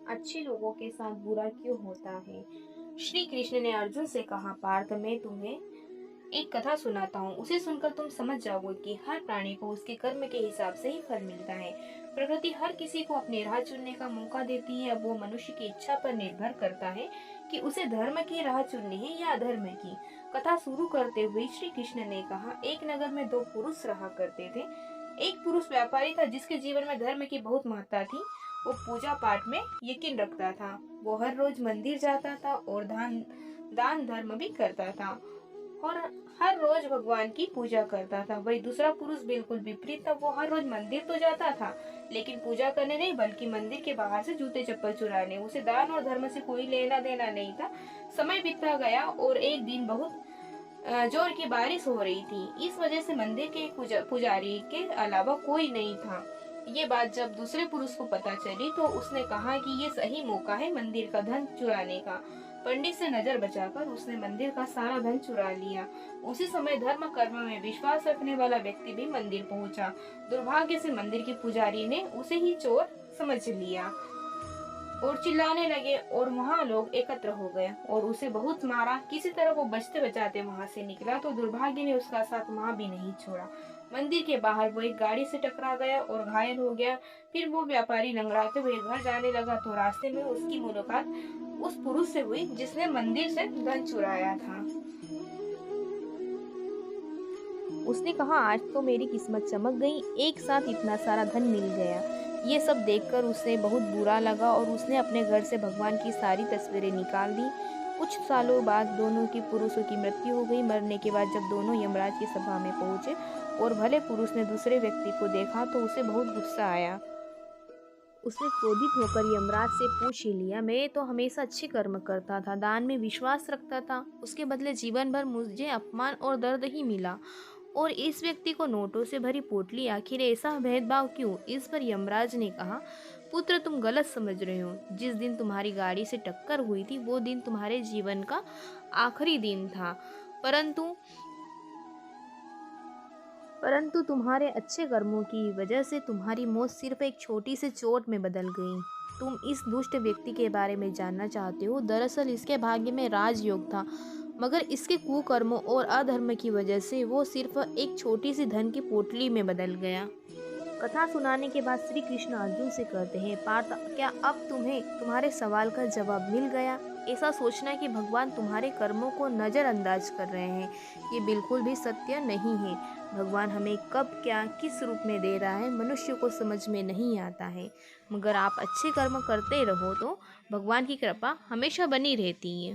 अच्छे लोगों के साथ बुरा क्यों होता है। श्री कृष्ण ने अर्जुन से कहा, पार्थ मैं तुम्हें एक कथा सुनाता हूँ, उसे सुनकर तुम समझ जाओगे कि हर प्राणी को उसके कर्म के हिसाब से ही फल मिलता है। प्रकृति हर किसी को अपनी राह चुनने का मौका देती है। अब वो मनुष्य की इच्छा पर निर्भर करता है कि उसे धर्म की राह चुननी है या अधर्म की। कथा शुरू करते हुए श्री कृष्ण ने कहा, एक नगर में दो पुरुष रहा करते थे। एक पुरुष व्यापारी था जिसके जीवन में धर्म की बहुत महत्ता थी। वो पूजा पाठ में यकीन रखता था। वो हर रोज मंदिर जाता था और दान धर्म भी करता था और हर रोज भगवान की पूजा करता था। वही दूसरा पुरुष बिल्कुल विपरीत था। वो हर रोज मंदिर तो जाता था लेकिन पूजा करने नहीं, बल्कि मंदिर के बाहर से जूते चप्पल चुराने। उसे दान और धर्म से कोई लेना देना नहीं था। समय बीतता गया और एक दिन बहुत जोर की बारिश हो रही थी। इस वजह से मंदिर के पुजारी के अलावा कोई नहीं था। ये बात जब दूसरे पुरुष को पता चली तो उसने कहा कि ये सही मौका है मंदिर का धन चुराने का। पंडित से नजर बचाकर उसने मंदिर का सारा धन चुरा लिया। उसी समय धर्म कर्म में विश्वास रखने वाला व्यक्ति भी मंदिर पहुंचा। दुर्भाग्य से मंदिर के पुजारी ने उसे ही चोर समझ लिया और चिल्लाने लगे और वहाँ लोग एकत्र हो गए और उसे बहुत मारा। किसी तरह वो बचते बचाते वहाँ से निकला तो दुर्भाग्य ने उसका साथ वहाँ भी नहीं छोड़ा। मंदिर के बाहर वो एक गाड़ी से टकरा गया और घायल हो गया। फिर वो व्यापारी लंगड़ाते हुए घर जाने लगा तो रास्ते में उसकी मुलाकात उस पुरुष से हुई जिसने मंदिर से धन चुराया था। उसने कहा, आज तो मेरी किस्मत चमक गई, एक साथ इतना सारा धन मिल गया। ये सब देखकर उसे बहुत बुरा लगा और उसने अपने घर से भगवान की सारी तस्वीरें निकाल दी। कुछ सालों बाद दोनों की पुरुषों की मृत्यु हो गई। मरने के बाद जब दोनों यमराज की सभा में पहुंचे और भले पुरुष ने दूसरे व्यक्ति को देखा तो उसे बहुत गुस्सा आया। उसने क्रोधित होकर यमराज से पूछ ही लिया, मैं तो हमेशा अच्छे कर्म करता था, दान में विश्वास रखता था, उसके बदले जीवन भर मुझे अपमान और दर्द ही मिला। और इस व्यक्ति को नोटों से भरी पोटली, आखिर ऐसा भेदभाव क्यों। इस पर यमराज ने कहा, पुत्र तुम गलत समझ रहे हो। जिस दिन तुम्हारी गाड़ी से टक्कर हुई थी वो दिन तुम्हारे जीवन का आखिरी दिन था, परंतु परंतु तुम्हारे अच्छे कर्मों की वजह से तुम्हारी मौत सिर्फ एक छोटी सी चोट में बदल गई। तुम इस दुष्ट व्यक्ति के बारे में जानना चाहते हो। दरअसल इसके भाग्य में राजयोग था, मगर इसके कुकर्मों और अधर्म की वजह से वो सिर्फ एक छोटी सी धन की पोटली में बदल गया। कथा सुनाने के बाद श्री कृष्ण अर्जुन से कहते हैं, पार्थ क्या अब तुम्हें तुम्हारे सवाल का जवाब मिल गया। ऐसा सोचना कि भगवान तुम्हारे कर्मों को नज़रअंदाज कर रहे हैं, ये बिल्कुल भी सत्य नहीं है। भगवान हमें कब क्या किस रूप में दे रहा है मनुष्य को समझ में नहीं आता है, मगर आप अच्छे कर्म करते रहो तो भगवान की कृपा हमेशा बनी रहती है।